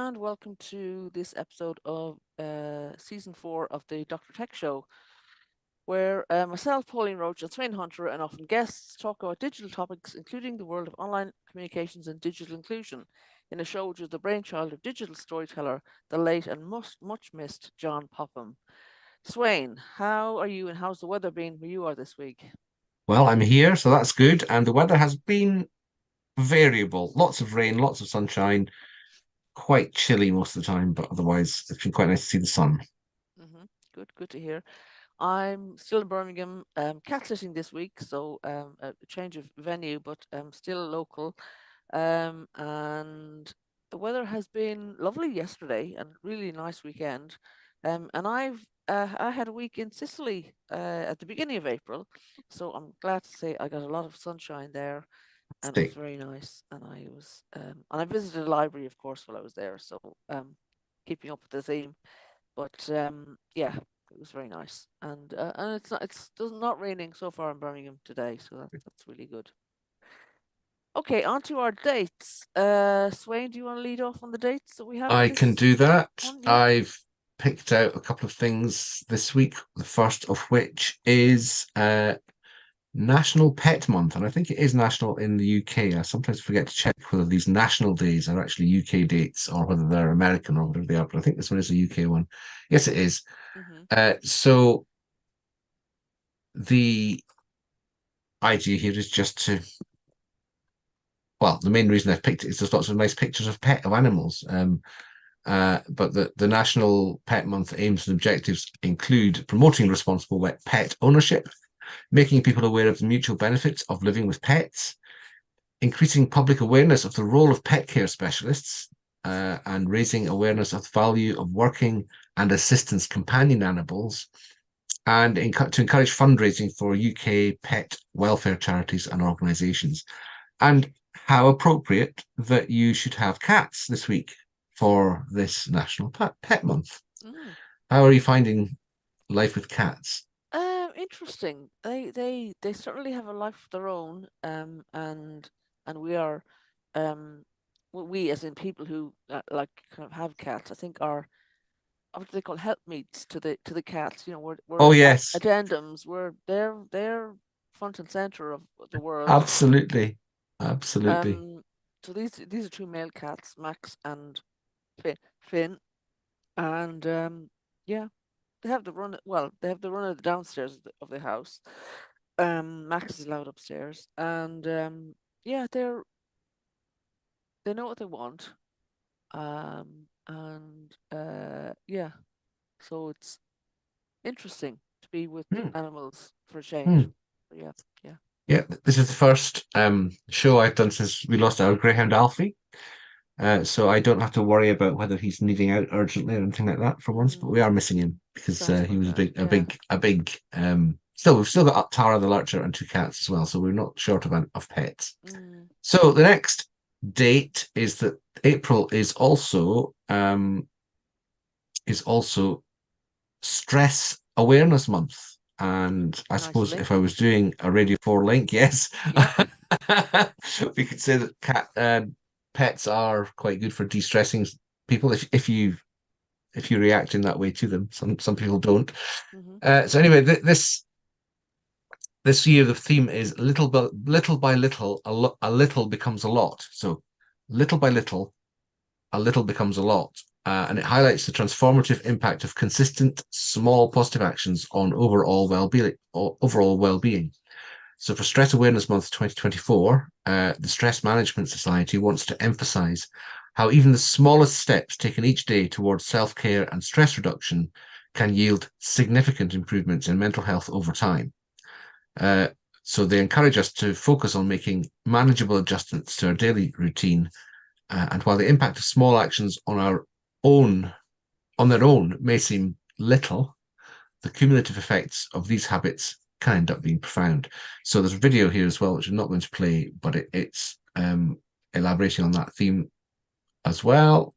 and welcome to this episode of season 4 of the Dr. Tech Show, where myself, Pauline Roche, and Sweyn Hunter, and often guests talk about digital topics, including the world of online communications and digital inclusion, in a show which is the brainchild of digital storyteller, the late and much missed John Popham. Sweyn, how are you, and how's the weather been where you are this week? Well, I'm here, so that's good. And the weather has been variable. Lots of rain, lots of sunshine, quite chilly most of the time, but otherwise it's been quite nice to see the sun. hmm good to hear. I'm still in Birmingham, cat sitting this week, so a change of venue, but still local. And the weather has been lovely yesterday and really nice weekend. And I had a week in Sicily at the beginning of April, so I'm glad to say I got a lot of sunshine there, and it was Stick. very nice. And I visited a library, of course, while I was there, so keeping up with the theme. But yeah, it was very nice, and it's not raining so far in Birmingham today, so that's really good. Okay, on to our dates. Swain, do you want to lead off on the dates that we have in I can this do that. one? Yeah. I've picked out a couple of things this week, the first of which is National Pet Month, and I think it is national in the UK. I sometimes forget to check whether these national days are actually UK dates or whether they're American or whatever they are, but I think this one is a UK one. Yes, it is. Mm-hmm. So the idea here is just to, well, the main reason I've picked it is there's lots of nice pictures of animals. But the National Pet Month aims and objectives include promoting responsible pet ownership, making people aware of the mutual benefits of living with pets, increasing public awareness of the role of pet care specialists, and raising awareness of the value of working and assistance companion animals, and to encourage fundraising for UK pet welfare charities and organisations. And how appropriate that you should have cats this week for this National Pet Month. Mm. How are you finding life with cats? Interesting. They certainly have a life of their own. And we are, we as in people who like kind of have cats. I think are what do they call helpmeets to the cats. You know, we're Oh, yes, addendums. They're front and center of the world. absolutely. Absolutely. Um, so these are two male cats, Max and Finn, and yeah, they have the run. Well, they have the run of the downstairs of the house. Max is allowed upstairs, and yeah, they know what they want. And yeah, so it's interesting to be with Hmm. animals for a change. Hmm. Yeah, yeah. Yeah, this is the first show I've done since we lost our Greyhound Alfie. So I don't have to worry about whether he's needing out urgently or anything like that for once, but we Mm, are missing him because sounds he about was right. Yeah. a big. Still, we've still got Tara the Lurcher and two cats as well, so we're not short of pets. Mm, So the next date is that April is also Stress Awareness Month. And I nice suppose if I link. was doing a Radio 4 link, yes, Yeah. we could say that pets are quite good for de-stressing people if you react in that way to them. Some people don't. hmm So anyway, this year the theme is little by little, a little becomes a lot. So little by little, a little becomes a lot. And it highlights the transformative impact of consistent, small, positive actions on overall well-being. So, for Stress Awareness Month 2024, the Stress Management Society wants to emphasize how even the smallest steps taken each day towards self-care and stress reduction can yield significant improvements in mental health over time. Uh, so, they encourage us to focus on making manageable adjustments to our daily routine, and while the impact of small actions own, on their own may seem little, the cumulative effects of these habits can end up being profound. So there's a video here as well, which I'm not going to play, but it's elaborating on that theme as well.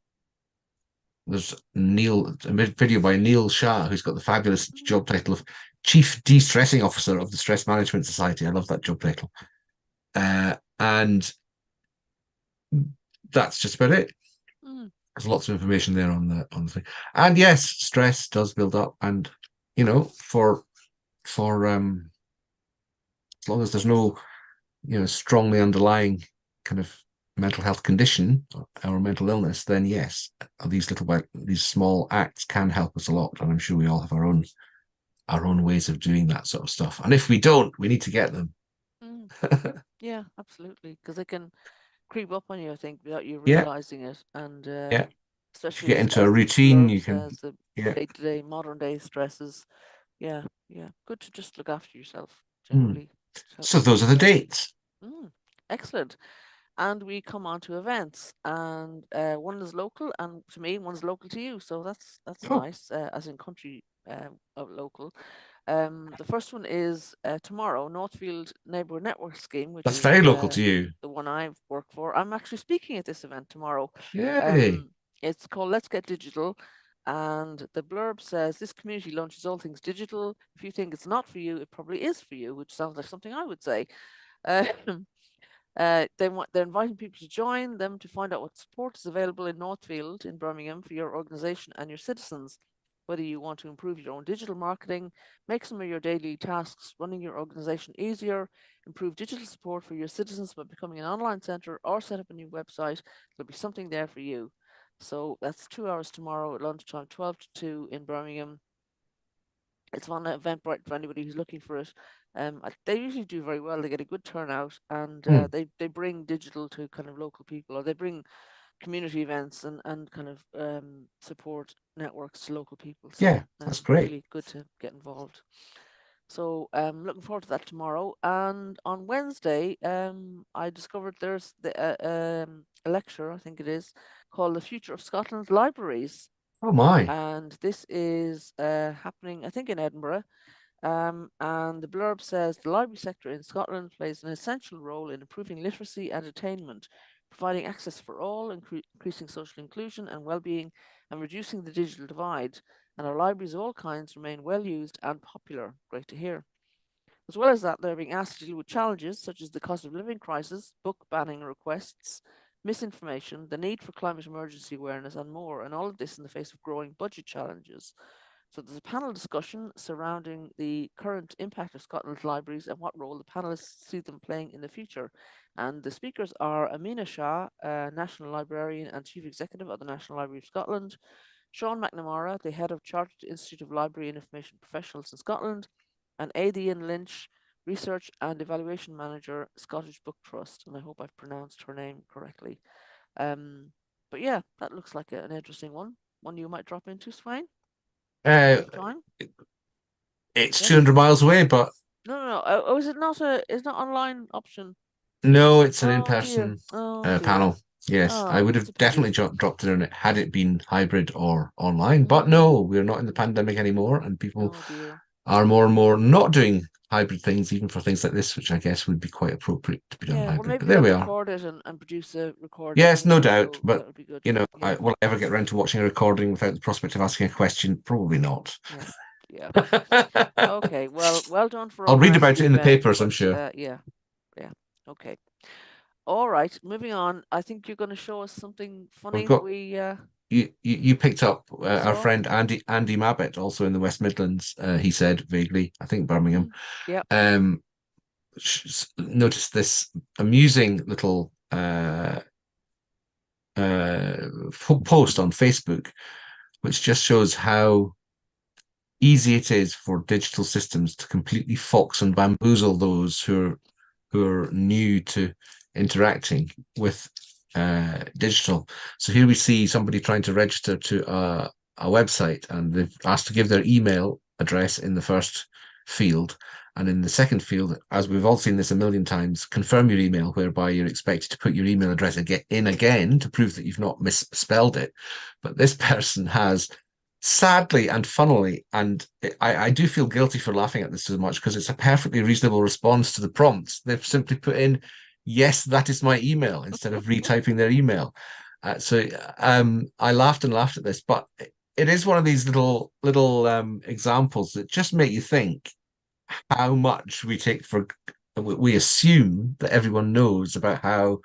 There's a video by Neil Shah, who's got the fabulous job title of Chief De-Stressing Officer of the Stress Management Society. I love that job title. And that's just about it. Mm. there's lots of information there on the thing. And yes, stress does build up, and for as long as there's no strongly underlying kind of mental health condition or mental illness, then yes, these small acts can help us a lot, and I'm sure we all have our own ways of doing that sort of stuff. And if we don't, we need to get them. Mm. Yeah, absolutely. Because they can creep up on you, I think, without you Yeah, realizing it. And yeah. If you especially get into a as the routine, blurb you can. says, the Yeah. day-to-day, modern-day stresses. Yeah, yeah. Good to just look after yourself, Hmm. generally. So those are the Self-care. dates. Excellent. And we come on to events, and one is local, and to me, one's local to you. So that's Oh, nice, as in country of local. The first one is tomorrow, Northfield Neighbourhood Network Scheme, which that's is very local to you. the one I've worked for. I'm actually speaking at this event tomorrow. Yay. Um, it's called Let's Get Digital. And the blurb says this community launches all things digital. If you think it's not for you, it probably is for you, which sounds like something I would say. Um, they're inviting people to join them to find out what support is available in Northfield in Birmingham for your organization and your citizens. Whether you want to improve your own digital marketing, make some of your daily tasks running your organization easier, improve digital support for your citizens by becoming an online center, or set up a new website, there'll be something there for you. So that's 2 hours tomorrow at lunchtime, 12 to 2 in Birmingham. It's on Eventbrite for anybody who's looking for it. they usually do very well. They get a good turnout, and Hmm. they bring digital to kind of local people, or they bring community events and kind of support networks to local people. Yeah, So that's great. really good to get involved. So looking forward to that tomorrow. And on Wednesday, I discovered there's a lecture, I think it is, called "The Future of Scotland's Libraries," Oh my. and this is happening, I think, in Edinburgh. And the blurb says the library sector in Scotland plays an essential role in improving literacy and attainment, providing access for all, increasing social inclusion and well-being, and reducing the digital divide. And our libraries of all kinds remain well used and popular. Great to hear. As well as that, they're being asked to deal with challenges such as the cost of living crisis, book banning requests, misinformation, the need for climate emergency awareness, and more. And all of this in the face of growing budget challenges. So there's a panel discussion surrounding the current impact of Scotland's libraries and what role the panelists see them playing in the future. And the speakers are Amina Shah, National Librarian and Chief Executive of the National Library of Scotland, Sean McNamara, the Head of Chartered Institute of Library and Information Professionals in Scotland, and Aidan Lynch, Research and Evaluation Manager, Scottish Book Trust. And I hope I've pronounced her name correctly. But yeah, that looks like an interesting one. One you might drop into, Swain, if Uh, you have time. it's Yes? 200 miles away, but No, no, no. Oh, is it not a? Is not online option? no, it's an Oh dear. in-person Oh dear. panel. Yes, I Oh, would that's have a definitely pity. dropped it on it had it been hybrid or online. But Mm, no, we're not in the mm. pandemic anymore, and people Oh dear. are more and more not doing hybrid things, even for things like this, which I guess would be quite appropriate to be done Yeah. Well, hybrid. But maybe there they'll we are. record it and produce a Yes, recording. no doubt. So But that would be good. I Yeah. will I ever get around to watching a recording without the prospect of asking a question? Probably not. Yeah. Yeah. Okay. Well, well done for I'll read organising about the it in the event. papers, I'm But sure. yeah. Yeah. Okay. All right. Moving on. I think you're going to show us something We've funny that got we you picked up our saw. friend Andy Mabbott, also in the West Midlands. He said vaguely, I think Birmingham. Yeah. Um, noticed this amusing little post on Facebook, which just shows how easy it is for digital systems to completely fox and bamboozle those who are new to interacting with digital. So here we see somebody trying to register to a website, and they've asked to give their email address in the first field. And in the second field, as we've all seen this a million times, confirm your email, whereby you're expected to put your email address in again to prove that you've not misspelled it. But this person has, sadly and funnily, and I do feel guilty for laughing at this so much because it's a perfectly reasonable response to the prompts. They've simply put in, yes, that is my email, instead of retyping their email. I laughed and laughed at this, but it is one of these little examples that just make you think how much we assume that everyone knows about how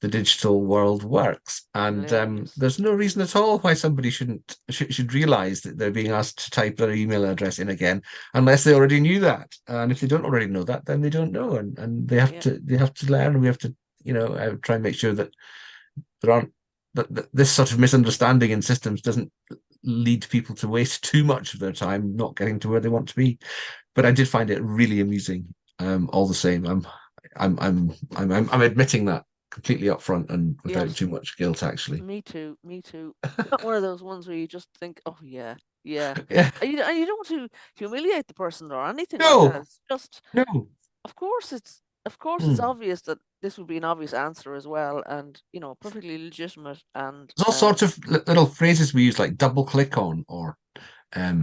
the digital world works. And Hilarious. there's no reason at all why somebody should realize that they're being asked to type their email address in again, unless they already knew that. And if they don't already know that, then they don't know, and Yeah. they have to learn. We have to, try and make sure that there aren't that this sort of misunderstanding in systems doesn't lead people to waste too much of their time not getting to where they want to be. But I did find it really amusing. All the same, I'm admitting that completely upfront and without Yes. too much guilt, actually. Me too. Me too. Not one of those ones where you just think, "Oh yeah, yeah," Yeah. and you don't want to humiliate the person or anything like that. No. It's just, No. of course, it's Hmm. obvious that this would be an obvious answer as well, and perfectly legitimate. And There's all sorts of little phrases we use, like double click on or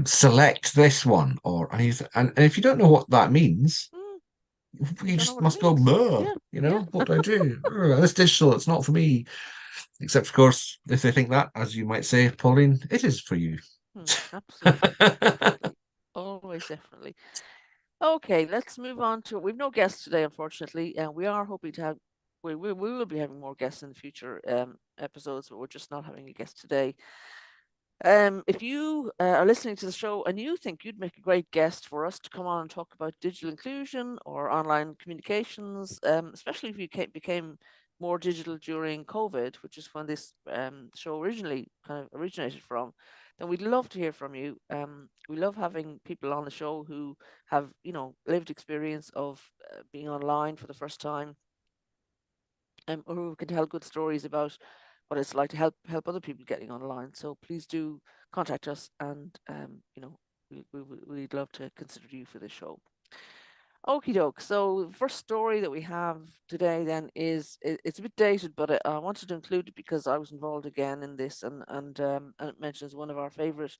select this one, or and if you don't know what that means, mm, you you don't know just what it must go, means. "Blur," Yeah, yeah. what do I do? This digital, it's not for me. Except, of course, if they think that, as you might say, Pauline, it is for you. Absolutely, definitely, always, definitely. Okay, let's move on to. We've no guests today, unfortunately, and we are hoping to have. We will be having more guests in the future episodes, but we're just not having a guest today. If you are listening to the show and you think you'd make a great guest for us to come on and talk about digital inclusion or online communications, especially if you became more digital during COVID, which is when this show originally kind of originated from, then we'd love to hear from you. We love having people on the show who have, lived experience of being online for the first time, or who can tell good stories about what it's like to help other people getting online. So please do contact us, and we'd love to consider you for the show. Okie doke. So the first story that we have today then is it's a bit dated, but I wanted to include it because I was involved again in this, and it mentions one of our favourite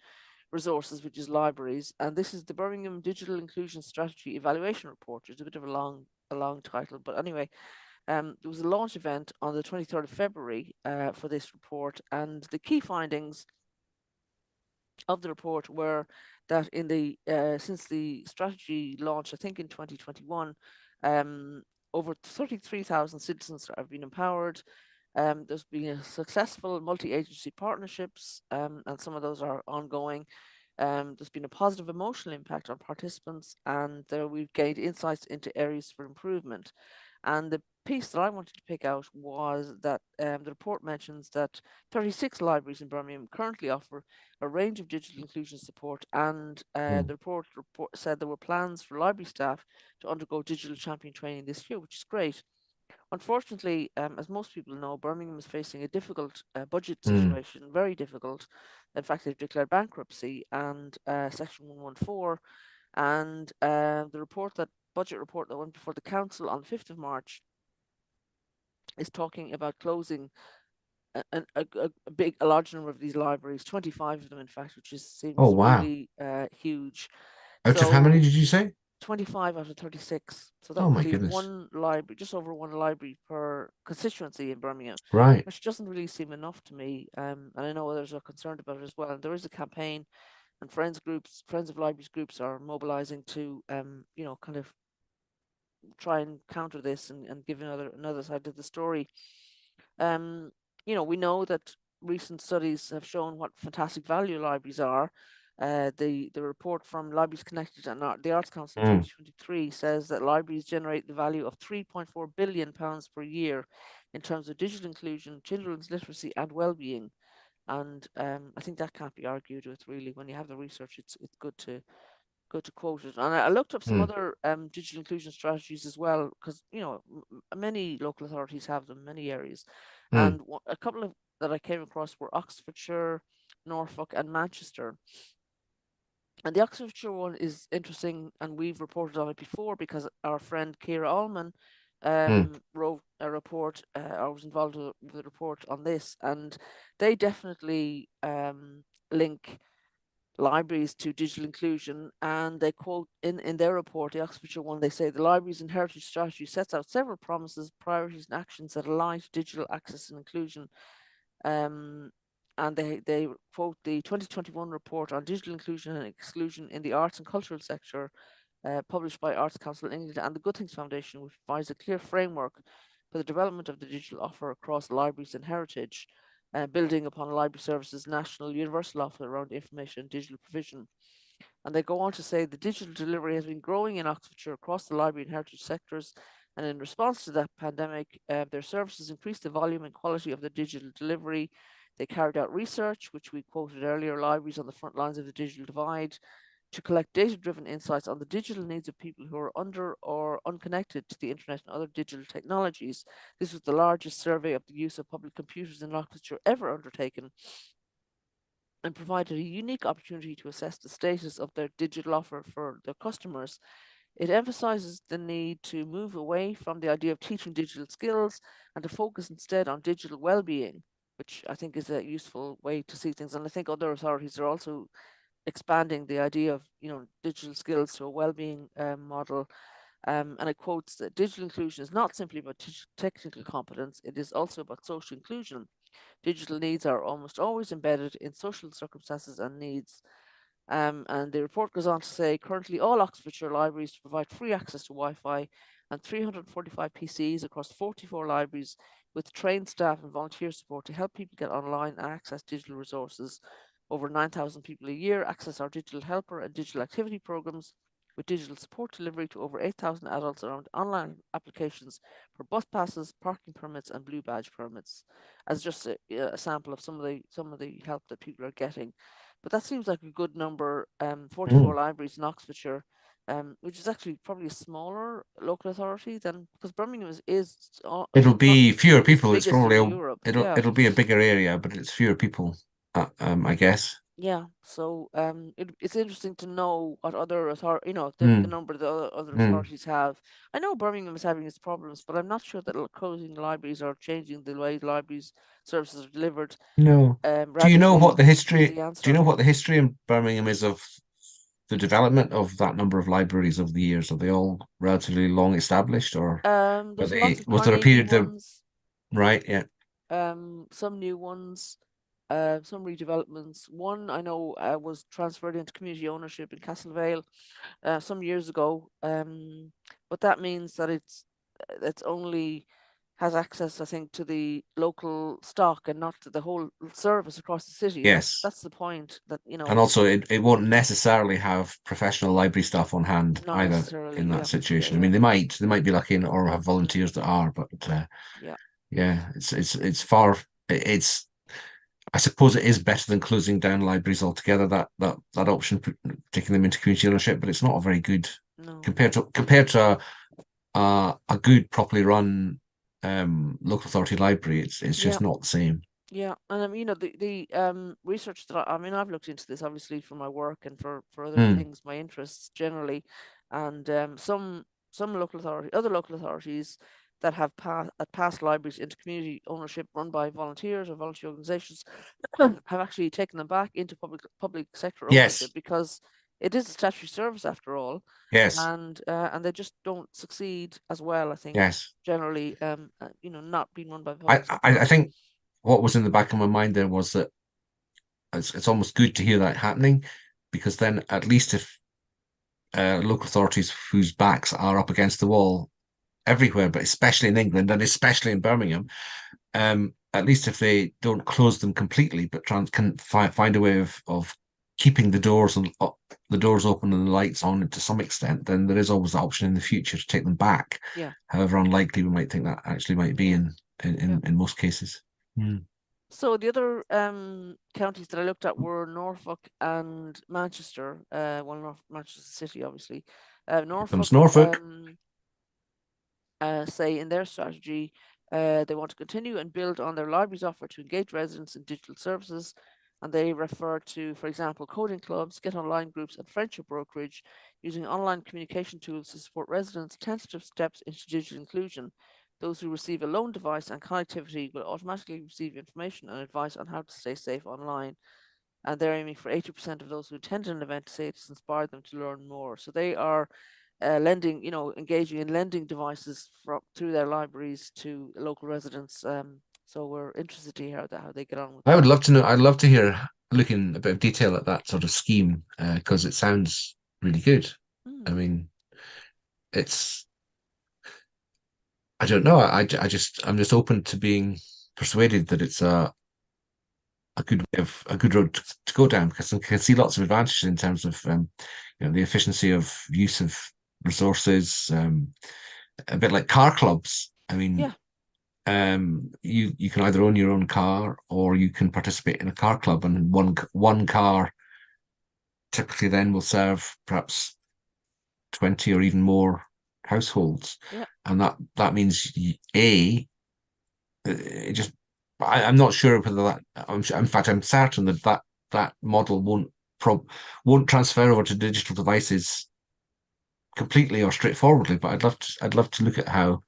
resources, which is libraries. And this is the Birmingham Digital Inclusion Strategy Evaluation Report. It's a bit of a long title, but anyway, there was a launch event on the 23rd of February for this report, and the key findings of the report were that in the since the strategy launch, I think in 2021, um, over 33,000 citizens have been empowered. There's been a successful multi-agency partnerships, and some of those are ongoing. There's been a positive emotional impact on participants, and there we've gained insights into areas for improvement. And the piece that I wanted to pick out was that the report mentions that 36 libraries in Birmingham currently offer a range of digital inclusion support, and Hmm. the report said there were plans for library staff to undergo digital champion training this year, which is great. Unfortunately, as most people know, Birmingham is facing a difficult budget Hmm. situation, very difficult. In fact, they've declared bankruptcy, and Section 114, and the budget report that went before the council on the 5th of March is talking about closing a large number of these libraries, 25 of them, in fact, which Oh, seems wow. really huge. Out of how many So did you say? 25 out of 36. So that Oh, would my leave goodness. one library, just over one library per constituency in Birmingham, Right. which doesn't really seem enough to me. And I know others are concerned about it as well. And there is a campaign, and friends of libraries groups are mobilizing to, kind of try and counter this, and give another side to the story. Um, we know that recent studies have shown what fantastic value libraries are. The report from Libraries Connected and the Arts Council Hmm. 2023 says that libraries generate the value of £3.4 billion per year in terms of digital inclusion, children's literacy, and well-being. And I think that can't be argued with, really. When you have the research, it's good to quote it. And I looked up some Hmm. other digital inclusion strategies as well, because many local authorities have them, many areas, Hmm. and a couple of that I came across were Oxfordshire, Norfolk, and Manchester. And the Oxfordshire one is interesting, and we've reported on it before because our friend Kira Allman Hmm. wrote a report, or was involved with a report on this, and they definitely link libraries to digital inclusion. And they quote in their report, the Oxfordshire one, they say the libraries and heritage strategy sets out several promises, priorities, and actions that align to digital access and inclusion. Um, and they quote the 2021 report on digital inclusion and exclusion in the arts and cultural sector, published by Arts Council England and the Good Things Foundation, which provides a clear framework for the development of the digital offer across libraries and heritage, building upon library services national universal offer around information and digital provision. And they go on to say the digital delivery has been growing in Oxfordshire across the library and heritage sectors. And in response to that pandemic, their services increased the volume and quality of the digital delivery. They carried out research, which we quoted earlier, libraries on the front lines of the digital divide, to collect data-driven insights on the digital needs of people who are under or unconnected to the internet and other digital technologies. This was the largest survey of the use of public computers in Oxfordshire ever undertaken, and provided a unique opportunity to assess the status of their digital offer for their customers. It emphasizes the need to move away from the idea of teaching digital skills and to focus instead on digital well-being, which I think is a useful way to see things. And I think other authorities are also expanding the idea of digital skills to a well-being model. And it quotes that digital inclusion is not simply about technical competence; it is also about social inclusion. Digital needs are almost always embedded in social circumstances and needs. And the report goes on to say currently all Oxfordshire libraries provide free access to Wi Fi and 345 PCs across 44 libraries with trained staff and volunteer support to help people get online and access digital resources. Over 9,000 people a year access our digital helper and digital activity programs, with digital support delivery to over 8,000 adults around online applications for bus passes, parking permits, and blue badge permits, as just a sample of some of the help that people are getting. But that seems like a good number. 44 Mm. libraries in Oxfordshire, which is actually probably a smaller local authority than, because Birmingham is It'll not be fewer is the people. It's biggest probably in Europe. Yeah, it'll be a bigger area, but it's fewer people. I guess. yeah. So it's interesting to know what other the Mm, number the other mm. authorities have. I know Birmingham is having its problems, but I'm not sure that closing libraries are changing the way libraries services are delivered No. Do you know what radically the is history? the Do you answer. know what the history in Birmingham is of the development of that number of libraries over the years? Are they all relatively long established, or There's lots of was there a tiny period of ones, right? Yeah. some new ones, some redevelopments. One I know was transferred into community ownership in Castlevale some years ago, but that means that it's only has access, I think, to the local stock and not to the whole service across the city. And that's Yes. that's the point that And also, it won't necessarily have professional library staff on hand not either necessarily. in that Yeah, yeah, situation. I yeah, mean, they might be lucky or have volunteers that are, but yeah, yeah, it's far. It's I suppose it is better than closing down libraries altogether. That option, taking them into community ownership, but it's not a very good no. compared to a good, properly run local authority library. It's Yeah. just not the same. Yeah, and the research that I mean, I've looked into this obviously for my work and for other Mm. things, my interests generally, and some other local authorities that have passed libraries into community ownership run by volunteers or volunteer organisations have actually taken them back into public sector ownership Yes, because it is a statutory service after all, yes, and they just don't succeed as well, I think, yes. generally, not being run by the public I sector. think what was in the back of my mind there was that it's almost good to hear that happening, because then at least if local authorities whose backs are up against the wall everywhere, but especially in England and especially in Birmingham, at least if they don't close them completely, but can find a way of keeping the doors open and the lights on to some extent, then there is always the option in the future to take them back. Yeah, However unlikely we might think that actually might be yeah, yeah. in most cases. Hmm. So the other counties that I looked at were Norfolk and Manchester. Well, Manchester City, obviously. Here comes Norfolk Norfolk. say in their strategy they want to continue and build on their library's offer to engage residents in digital services. And they refer to, for example, coding clubs, get online groups, and friendship brokerage using online communication tools to support residents' tentative steps into digital inclusion. Those who receive a loan device and connectivity will automatically receive information and advice on how to stay safe online. And they're aiming for 80% of those who attend an event to say it has inspired them to learn more. So they are engaging in lending devices through their libraries to local residents. So we're interested to hear how they get on with I would that. love to know. I'd love to hear looking a bit of detail at that sort of scheme, because it sounds really good. I Mm, mean, it's I don't know. I'm just open to being persuaded that it's a good way of a good road to go down, because I can see lots of advantages in terms of the efficiency of use of resources. A bit like car clubs. I mean, Yeah, you can either own your own car or you can participate in a car club, and one car typically then will serve perhaps 20 or even more households, yeah, and that means it just I'm not sure whether that in fact I'm certain that that model won't transfer over to digital devices completely or straightforwardly, but I'd love to look at how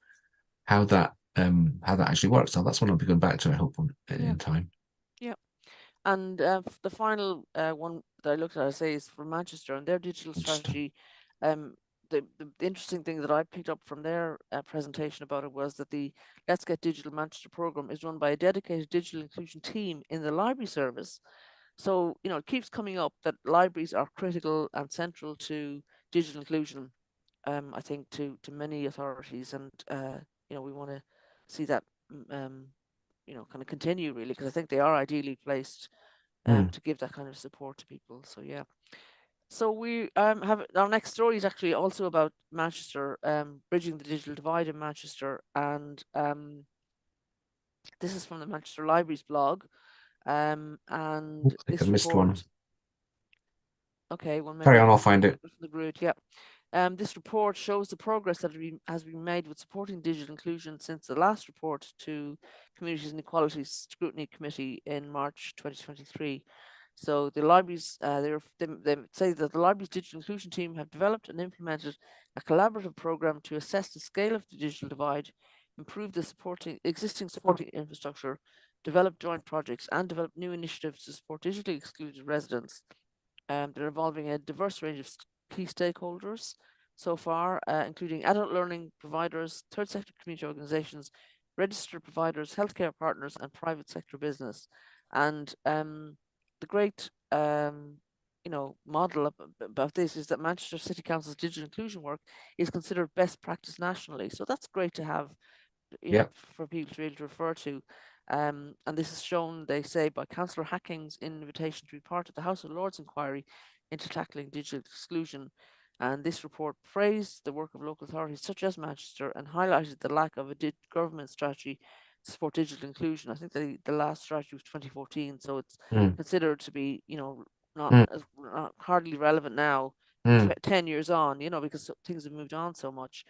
that actually works. So that's what I'll be going back to, I hope, yeah, in time. yeah. And the final one that I looked at, I say, is for Manchester and their digital Interesting. strategy. Um, the interesting thing that I picked up from their presentation about it was that the Let's Get Digital Manchester program is run by a dedicated digital inclusion team in the library service. So, it keeps coming up that libraries are critical and central to digital inclusion, I think, to many authorities. And, we want to see that, kind of continue really, because I think they are ideally placed Mm. to give that kind of support to people. So yeah. So we have our next story is actually also about Manchester, bridging the digital divide in Manchester, and this is from the Manchester Libraries blog, I and think I this missed one. report. Okay, well Carry maybe on, I'll from find it. the grid, yeah. This report shows the progress that has been made with supporting digital inclusion since the last report to Communities and Equality Scrutiny Committee in March 2023. So the libraries, they say that the libraries digital inclusion team have developed and implemented a collaborative program to assess the scale of the digital divide, improve the existing supporting infrastructure, develop joint projects, and develop new initiatives to support digitally excluded residents. They're involving a diverse range of key stakeholders so far, including adult learning providers, third sector community organisations, registered providers, healthcare partners, and private sector business. And the great model about this is that Manchester City Council's digital inclusion work is considered best practice nationally. So that's great to have, Yeah. for people to be able to refer to. And this is shown, they say, by Councillor Hacking's invitation to be part of the House of Lords inquiry into tackling digital exclusion. And this report praised the work of local authorities such as Manchester and highlighted the lack of a government strategy to support digital inclusion. I think the last strategy was 2014, so it's Mm. considered to be, Mm. not hardly relevant now, Mm. 10 years on, because things have moved on so much.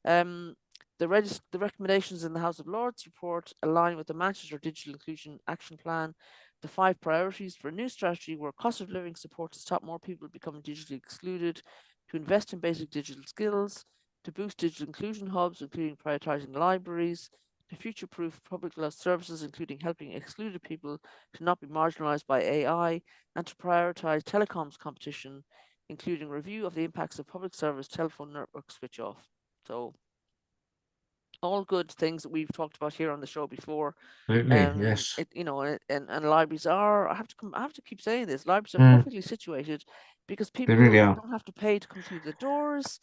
Um, the recommendations in the House of Lords report align with the Manchester Digital Inclusion Action Plan. The 5 priorities for a new strategy were cost of living support to stop more people becoming digitally excluded, to invest in basic digital skills, to boost digital inclusion hubs, including prioritising libraries, to future-proof public cloud services, including helping excluded people to not be marginalised by AI, and to prioritise telecoms competition, including review of the impacts of public service telephone network switch off. So all good things that we've talked about here on the show before. Absolutely. Yes. And libraries are. I have to keep saying this. Libraries are Mm. perfectly situated because They really people are. don't have to pay to come through the doors.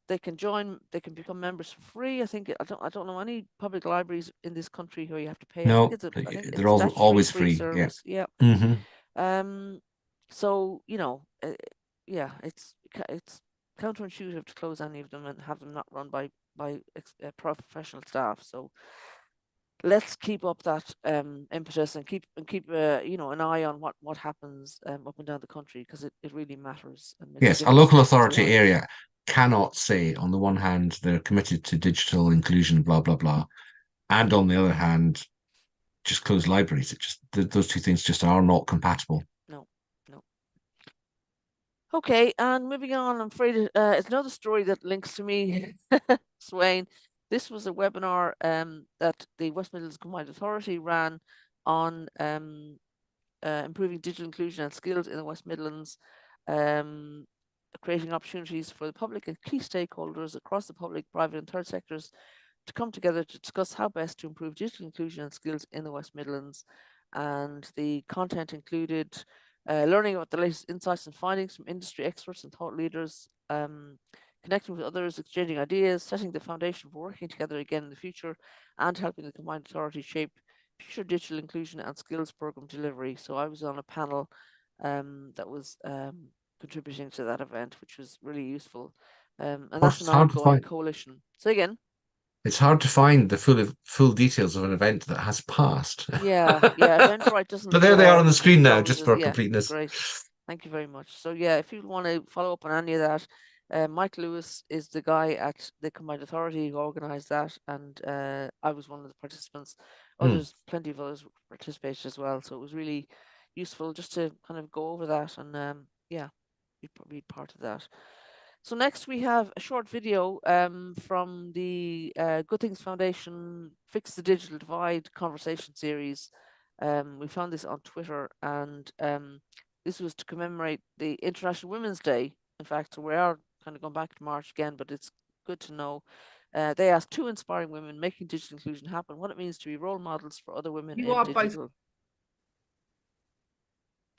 They can join. They can become members for free. I don't know any public libraries in this country where you have to pay. No, I think it's they're a statutory always free free. Yeah. service. Yeah. Hmm. Um. So yeah, it's counterintuitive to close any of them and have them not run by professional staff. So let's keep up that impetus and keep an eye on what happens up and down the country, because it really matters and makes a Yes, a difference to local people's authority lives. area cannot say, on the one hand, they're committed to digital inclusion, blah, blah, blah, and on the other hand, just close libraries. Those two things just are not compatible. No, no. Okay, and moving on, I'm afraid it's another story that links to me, Sweyn. This was a webinar that the West Midlands Combined Authority ran on improving digital inclusion and skills in the West Midlands, um, creating opportunities for the public and key stakeholders across the public, private, and third sectors to come together to discuss how best to improve digital inclusion and skills in the West Midlands. And the content included learning about the latest insights and findings from industry experts and thought leaders, connecting with others, exchanging ideas, setting the foundation for working together again in the future, and helping the combined authority shape future digital inclusion and skills program delivery. So I was on a panel that was contributing to that event, which was really useful. And that's It's an hard to ongoing find. coalition. So again, It's hard to find the full details of an event that has passed. yeah, Eventbrite But doesn't there they are on the screen now, disclose just it. for Yeah, completeness. great. Thank you very much. So yeah, if you want to follow up on any of that, Mike Lewis is the guy at the Combined Authority who organised that, and I was one of the participants. Plenty of others participated as well. So it was really useful just to kind of go over that, and yeah, be part of that. So next we have a short video from the Good Things Foundation Fix the Digital Divide conversation series. We found this on Twitter, and this was to commemorate the International Women's Day. In fact, so we are kind of going back to March again, but it's good to know. They asked two inspiring women making digital inclusion happen what it means to be role models for other women You in are digital. both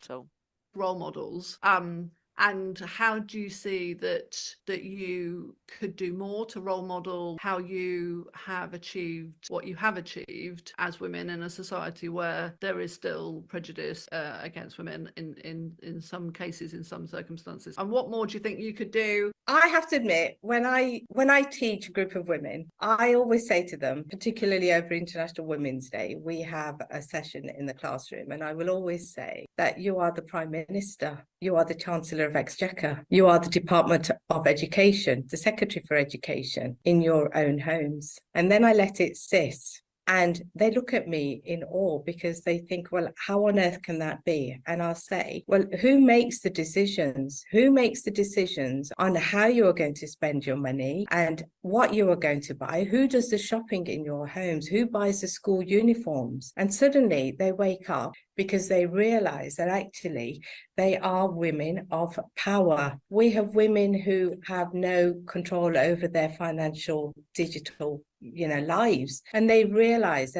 So role models. And how do you see that you could do more to role model how you have achieved what you have achieved as women in a society where there is still prejudice against women in some cases, in some circumstances? And what more do you think you could do? I have to admit, when I teach a group of women, I always say to them, particularly over International Women's Day, we have a session in the classroom, and I will always say that you are the Prime Minister, you are the Chancellor of Exchequer, you are the Department of Education, the Secretary for Education in your own homes. And then I let it sit. And they look at me in awe because they think, well, how on earth can that be? And I'll say, well, who makes the decisions? Who makes the decisions on how you are going to spend your money and what you are going to buy? Who does the shopping in your homes? Who buys the school uniforms? And suddenly they wake up because they realize that actually they are women of power. We have women who have no control over their financial, digital, lives. And they realize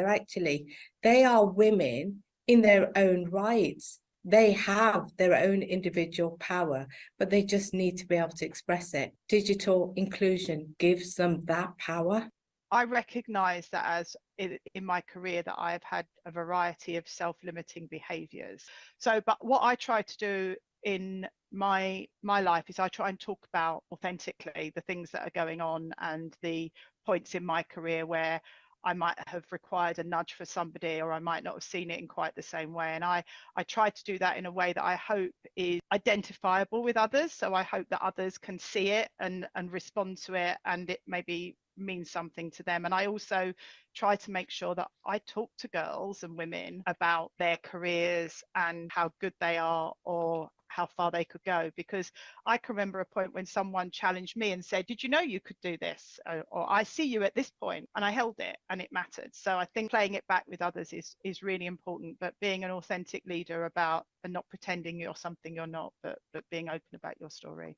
they are women in their own rights. They have their own individual power, but they just need to be able to express it. Digital inclusion gives them that power. I recognize that as in my career that I've had a variety of self-limiting behaviors. So, but what I try to do in my life is I try and talk about authentically the things that are going on and the points in my career where I might have required a nudge for somebody, or I might not have seen it in quite the same way. And I try to do that in a way that I hope is identifiable with others. So I hope that others can see it and respond to it, and it maybe means something to them. And I also try to make sure that I talk to girls and women about their careers and how good they are or how far they could go, because I can remember a point when someone challenged me and said, did you know you could do this, or I see you at this point, and I held it and it mattered. So I think playing it back with others is really important, but being an authentic leader about and not pretending you're something you're not, but being open about your story,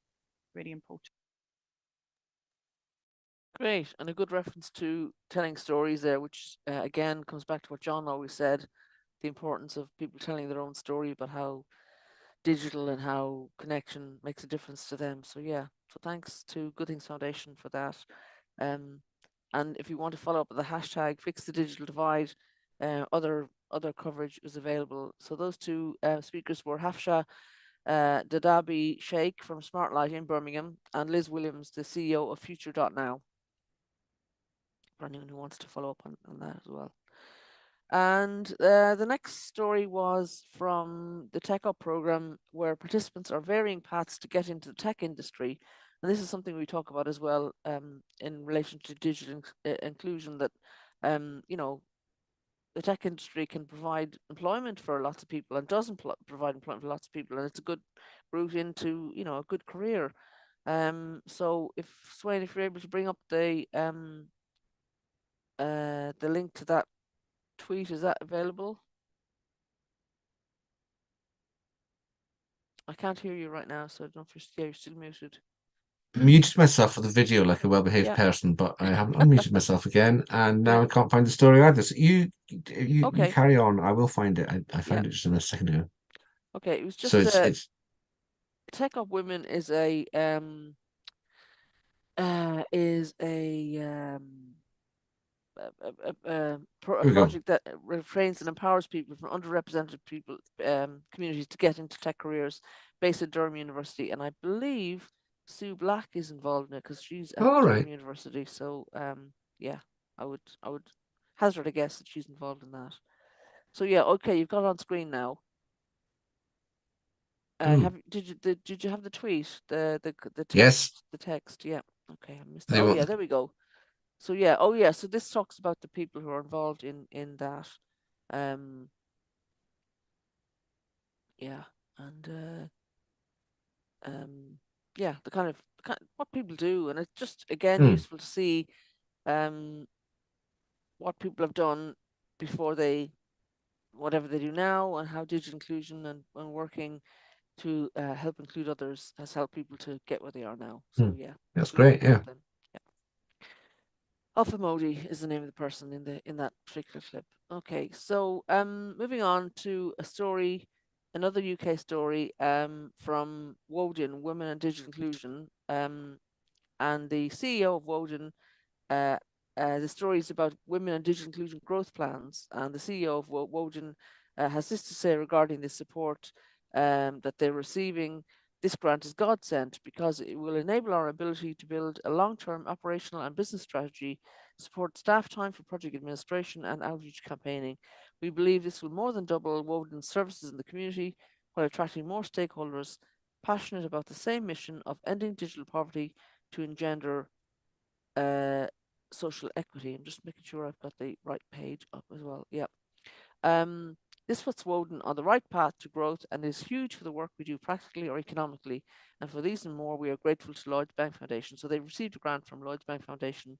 really important. great, and a good reference to telling stories there, which again comes back to what John always said, the importance of people telling their own story about how digital and how connection makes a difference to them. So yeah, so thanks to Good Things Foundation for that. And if you want to follow up with the hashtag Fix the Digital Divide, other coverage is available. So those two speakers were Hafsha Dadabi Sheikh from Smartlight in Birmingham and Liz Williams, the CEO of Future.now, for anyone who wants to follow up on that as well. And the next story was from the Tech Up program, where participants are varying paths to get into the tech industry. And this is something we talk about as well in relation to digital inclusion, that, the tech industry can provide employment for lots of people and doesn't provide employment for lots of people. And it's a good route into, a good career. So if Sweyn, if you're able to bring up the link to that tweet, is that available? I can't hear you right now, so I don't know if you're still muted. Muted myself for the video like a well-behaved person, but I haven't unmuted myself again, and now I can't find the story either. So you carry on. I will find it. I found it just a second ago. Okay, it was just so it's Tech Up Women is a is a Here we go. project that trains and empowers people from underrepresented people communities to get into tech careers, based at Durham University, and I believe Sue Black is involved in it because she's at All Durham right. University. So yeah, I would hazard a guess that she's involved in that. So yeah, okay, you've got it on screen now. Did you have the tweet, the text, Yes. the text? Yeah. Okay, I missed it. They Oh were- yeah, there we go. So yeah, oh yeah, so this talks about the people who are involved in that. Yeah, and yeah, the kind of what people do, and it's just again useful to see what people have done before they whatever they do now, and how digital inclusion and working to help include others has helped people to get where they are now. So yeah, That's we like great. Yeah. them. Yeah. Alpha Modi is the name of the person in that particular clip. Okay, so moving on to a story, another UK story from Woden, Women and Digital Inclusion, and the CEO of Woden. Uh, the story is about women and digital inclusion growth plans, and the CEO of Woden has this to say regarding the support that they're receiving. This grant is God sent because it will enable our ability to build a long-term operational and business strategy, support staff time for project administration and outreach campaigning. We believe this will more than double Woden's services in the community while attracting more stakeholders passionate about the same mission of ending digital poverty to engender social equity. I'm just making sure I've got the right page up as well. Yeah. This puts Woden on the right path to growth and is huge for the work we do practically or economically. And for these and more, we are grateful to Lloyds Bank Foundation. So they received a grant from Lloyds Bank Foundation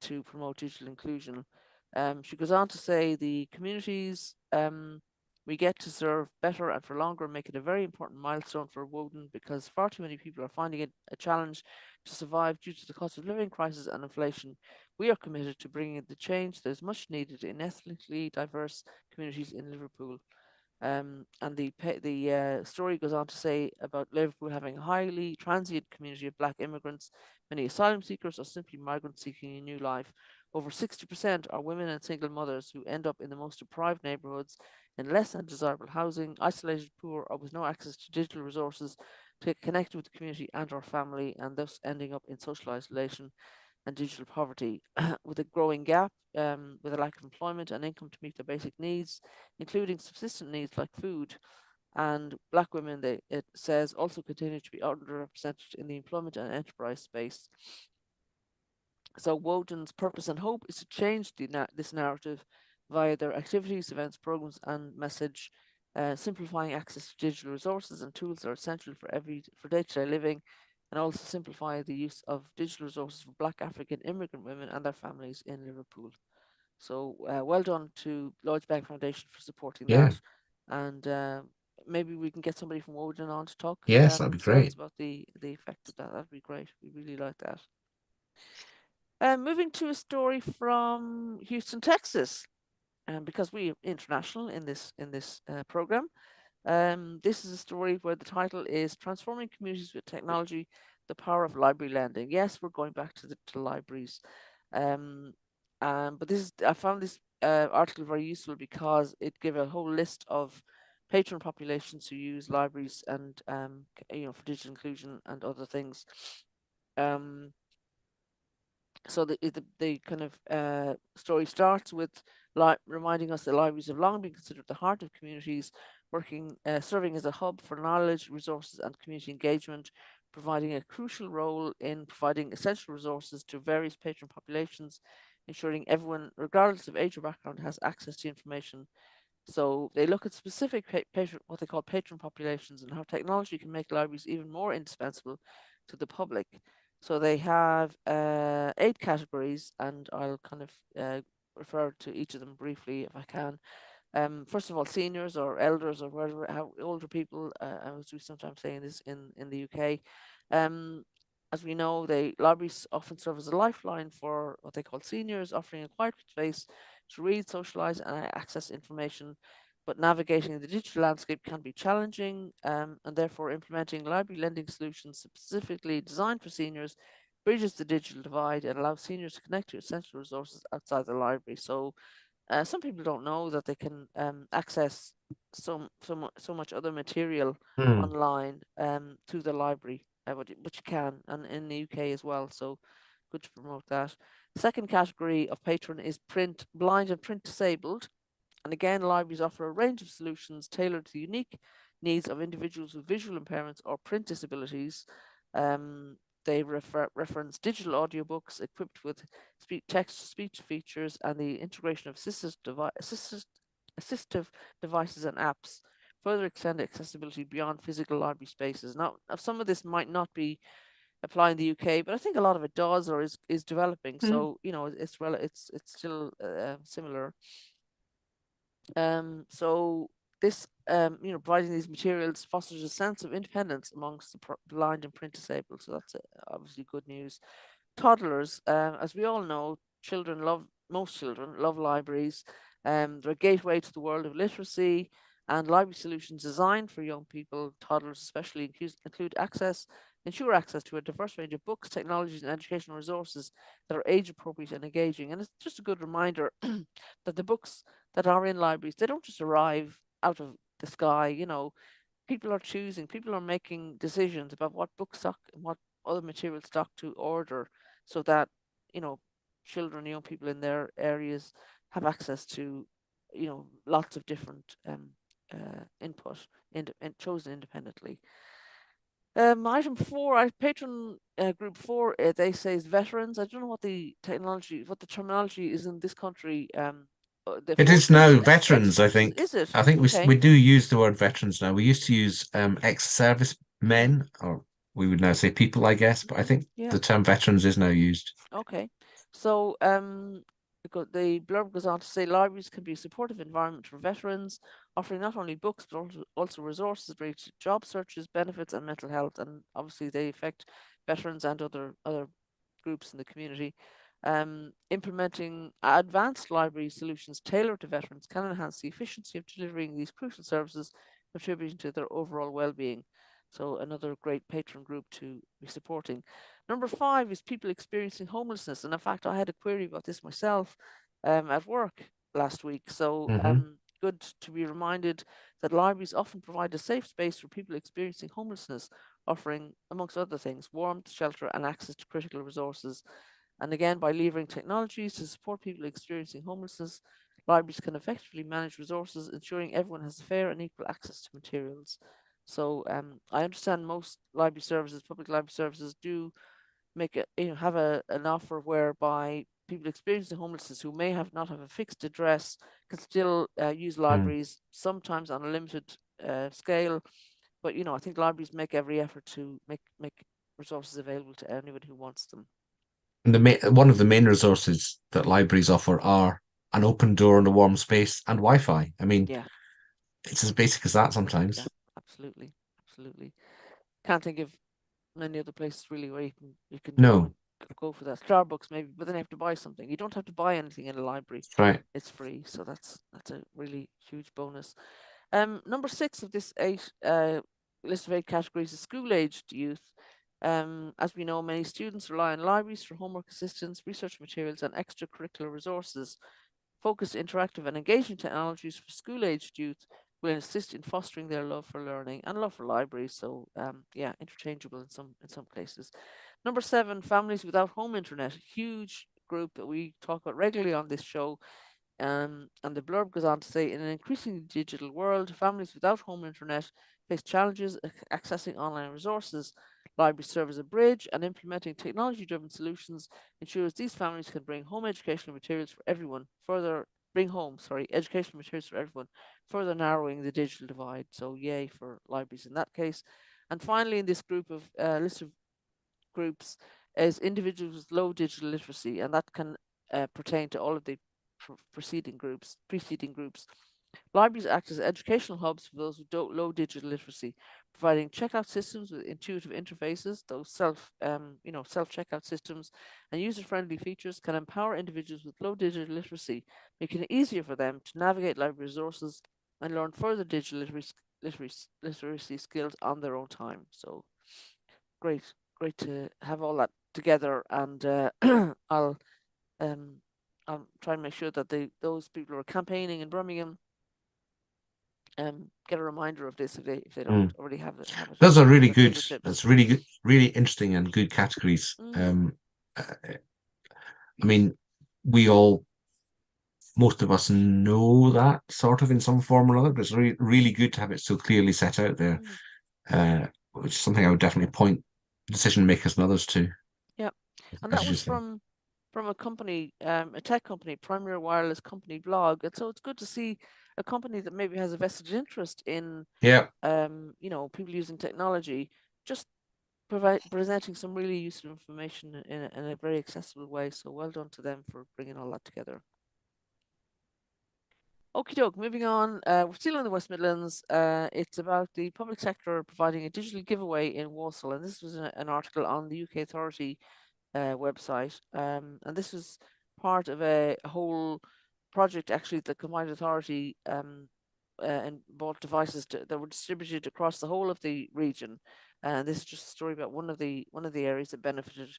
to promote digital inclusion. She goes on to say the communities we get to serve better and for longer make it a very important milestone for Woden because far too many people are finding it a challenge to survive due to the cost of living crisis and inflation. We are committed to bringing the change that is much needed in ethnically diverse communities in Liverpool. And the story goes on to say about Liverpool having a highly transient community of black immigrants, many asylum seekers or simply migrants seeking a new life. Over 60% are women and single mothers who end up in the most deprived neighbourhoods, in less than desirable housing, isolated, poor, or with no access to digital resources to get connected with the community and or family, and thus ending up in social isolation and digital poverty. With a growing gap, with a lack of employment and income to meet their basic needs, including subsistence needs like food. And black women, it says, also continue to be underrepresented in the employment and enterprise space. So Woden's purpose and hope is to change this narrative via their activities, events, programs, and message, simplifying access to digital resources and tools that are essential for day-to-day living, and also simplify the use of digital resources for Black African immigrant women and their families in Liverpool. So well done to Lloyds Bank Foundation for supporting that, and maybe we can get somebody from Woden on to talk. Yes, that'd be great. About the effect of that. That'd be great. We really like that. Moving to a story from Houston, Texas, because we are international in this program. This is a story where the title is "Transforming Communities with Technology: The Power of Library Lending." Yes, we're going back to libraries, but I found this article very useful because it gave a whole list of patron populations who use libraries and for digital inclusion and other things. So the kind of story starts with reminding us that libraries have long been considered the heart of communities, serving as a hub for knowledge, resources, and community engagement, providing a crucial role in providing essential resources to various patron populations, ensuring everyone, regardless of age or background, has access to information. So they look at specific what they call patron populations and how technology can make libraries even more indispensable to the public. So they have 8 categories, and I'll kind of refer to each of them briefly if I can. First of all, seniors or elders or whatever, how older people, as we sometimes say in the UK. As we know, libraries often serve as a lifeline for what they call seniors, offering a quiet space to read, socialize, and access information. But navigating the digital landscape can be challenging, and therefore implementing library lending solutions specifically designed for seniors bridges the digital divide and allows seniors to connect to essential resources outside the library. So some people don't know that they can access so much other material online through the library, but you can, and in the UK as well. So good to promote that. Second category of patron is blind and print disabled. And again, libraries offer a range of solutions tailored to the unique needs of individuals with visual impairments or print disabilities. They reference digital audiobooks equipped with text-to-speech features and the integration of assistive devices and apps, further extend accessibility beyond physical library spaces. Now, some of this might not be applying in the UK, but I think a lot of it does or is developing. So it's still similar. So this providing these materials fosters a sense of independence amongst the blind and print disabled. So that's obviously good news. Toddlers, as we all know, most children love libraries. They're a gateway to the world of literacy, and library solutions designed for young people, toddlers especially, ensure access to a diverse range of books, technologies, and educational resources that are age appropriate and engaging. And it's just a good reminder that the books that are in libraries, they don't just arrive out of the sky. People are making decisions about what book stock and what other material stock to order, so that children, young people in their areas have access to lots of different input and chosen independently. Item 4, patron group 4, they say is veterans. I don't know what the terminology is in this country. It is now veterans, I think. Is it? I think Okay. we do use the word veterans now. We used to use ex-service men, or we would now say people, I guess. But I think the term veterans is now used. Okay. So the blurb goes on to say libraries can be a supportive environment for veterans, offering not only books but also resources related to job searches, benefits, and mental health. And obviously they affect veterans and other groups in the community. Implementing advanced library solutions tailored to veterans can enhance the efficiency of delivering these crucial services, contributing to their overall well-being. So another great patron group to be supporting. Number 5 is people experiencing homelessness. And in fact, I had a query about this myself at work last week. So good to be reminded that libraries often provide a safe space for people experiencing homelessness, offering, amongst other things, warmth, shelter, and access to critical resources. And again, by leveraging technologies to support people experiencing homelessness, libraries can effectively manage resources, ensuring everyone has fair and equal access to materials. So I understand most library services, public library services, do make have an offer whereby people experiencing homelessness who may not have a fixed address can still use libraries, sometimes on a limited scale. But I think libraries make every effort to make resources available to anyone who wants them. And one of the main resources that libraries offer are an open door and a warm space and Wi-Fi. I mean, it's as basic as that sometimes. Yeah, absolutely. Can't think of many other places really where you can go for that. Starbucks maybe, but then you have to buy something. You don't have to buy anything in a library. Right. It's free, so that's a really huge bonus. Number 6 of this list of 8 categories is school-aged youth. As we know, many students rely on libraries for homework assistance, research materials, and extracurricular resources. Focused, interactive, and engaging technologies for school-aged youth will assist in fostering their love for learning and love for libraries. So, interchangeable in some places. Number 7, families without home internet, huge group that we talk about regularly on this show. And the blurb goes on to say, in an increasingly digital world, families without home internet face challenges accessing online resources. Libraries serve as a bridge, and implementing technology-driven solutions ensures these families can bring home educational materials for everyone, further narrowing the digital divide. So yay for libraries in that case. And finally, in this group of list of groups is individuals with low digital literacy, and that can pertain to all of the preceding groups. Libraries act as educational hubs for those with low digital literacy, providing checkout systems with intuitive interfaces. Those self-checkout systems and user-friendly features can empower individuals with low digital literacy, making it easier for them to navigate library resources and learn further digital literacy skills on their own time. So great to have all that together, and I'll try and make sure that those people who are campaigning in Birmingham get a reminder of this if they don't already have it. Those are really at good. fingertips. That's really good, really interesting and good categories. I mean, most of us know that sort of in some form or other, but it's really good to have it so clearly set out there, which is something I would definitely point decision makers and others to. Yeah, and that was from a company, a tech company, Premier Wireless Company blog, and so it's good to see a company that maybe has a vested interest in, people using technology, just presenting some really useful information in a very accessible way. So well done to them for bringing all that together. Okie doke, moving on. We're still in the West Midlands. It's about the public sector providing a digital giveaway in Walsall, and this was an article on the UK Authority website. And this was part of a whole project, actually, the Combined Authority and bought devices that were distributed across the whole of the region. And this is just a story about one of the areas that benefited.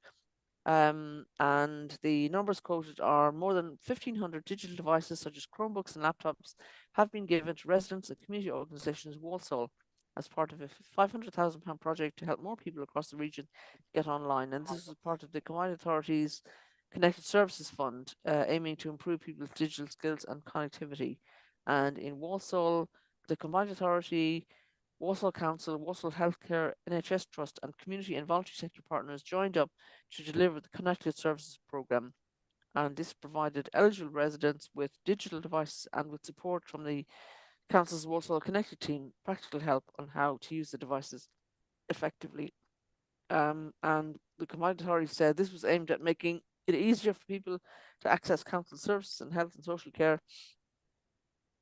And the numbers quoted are more than 1,500 digital devices such as Chromebooks and laptops have been given to residents and community organisations Walsall as part of a £500,000 project to help more people across the region get online. And this is part of the Combined Authorities Connected Services Fund, aiming to improve people's digital skills and connectivity. And in Walsall, the Combined Authority, Walsall Council, Walsall Healthcare, NHS Trust and community and voluntary sector partners joined up to deliver the Connected Services Programme. And this provided eligible residents with digital devices and with support from the Council's Walsall Connected team, practical help on how to use the devices effectively. And the Combined Authority said this was aimed at making it easier for people to access council services and health and social care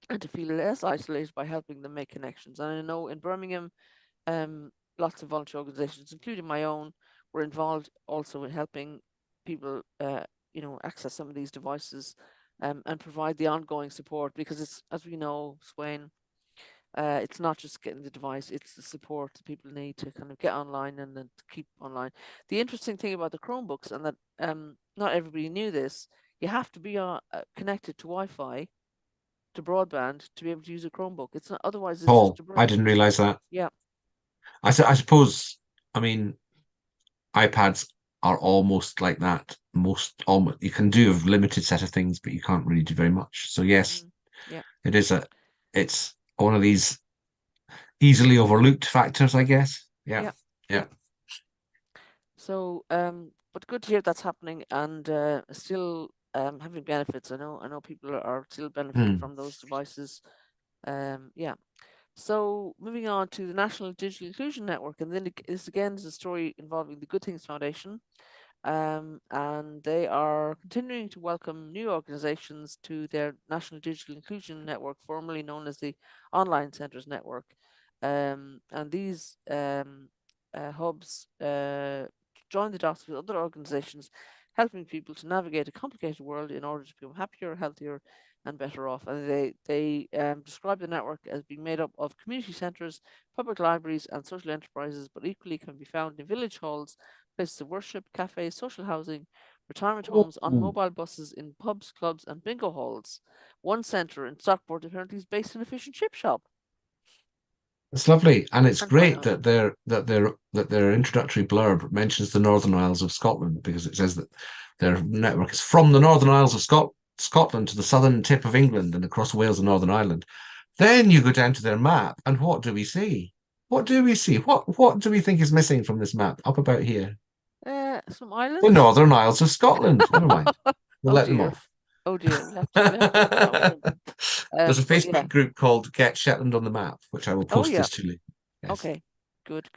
and to feel less isolated by helping them make connections. And I know in Birmingham, lots of volunteer organisations, including my own, were involved also in helping people, access some of these devices and provide the ongoing support, because it's, as we know, Sweyn, it's not just getting the device, it's the support that people need to kind of get online and then to keep online. The interesting thing about the Chromebooks, and that not everybody knew this, you have to be connected to Wi-Fi, to broadband, to be able to use a Chromebook. It's not, otherwise it's just a I didn't realise that. Yeah. I suppose, I mean, iPads are almost like that. Almost you can do a limited set of things, but you can't really do very much. So yes, it's one of these easily overlooked factors, I guess. Yeah. So, but good to hear that's happening, and still having benefits. I know people are still benefiting from those devices. So moving on to the National Digital Inclusion Network, and then this again is a story involving the Good Things Foundation. And they are continuing to welcome new organizations to their National Digital Inclusion Network, formerly known as the Online Centres Network. And these hubs join the dots with other organizations, helping people to navigate a complicated world in order to become happier, healthier, and better off. And they describe the network as being made up of community centres, public libraries, and social enterprises, but equally can be found in village halls, places of worship, cafes, social housing, retirement homes, on mobile buses, in pubs, clubs, and bingo halls. One centre in Stockport apparently is based in a fish and chip shop. It's lovely, and it's great not? that their introductory blurb mentions the Northern Isles of Scotland, because it says that their network is from the Northern Isles of Scotland to the southern tip of England and across Wales and Northern Ireland. Then you go down to their map, and what do we see? What do we see? What do we think is missing from this map up about here? Some islands. The Northern Isles of Scotland. Never mind. We'll let them off. Oh dear, we'll have to talk to them. There's a Facebook group called Get Shetland on the Map, which I will post this to you. Yes. Okay, good.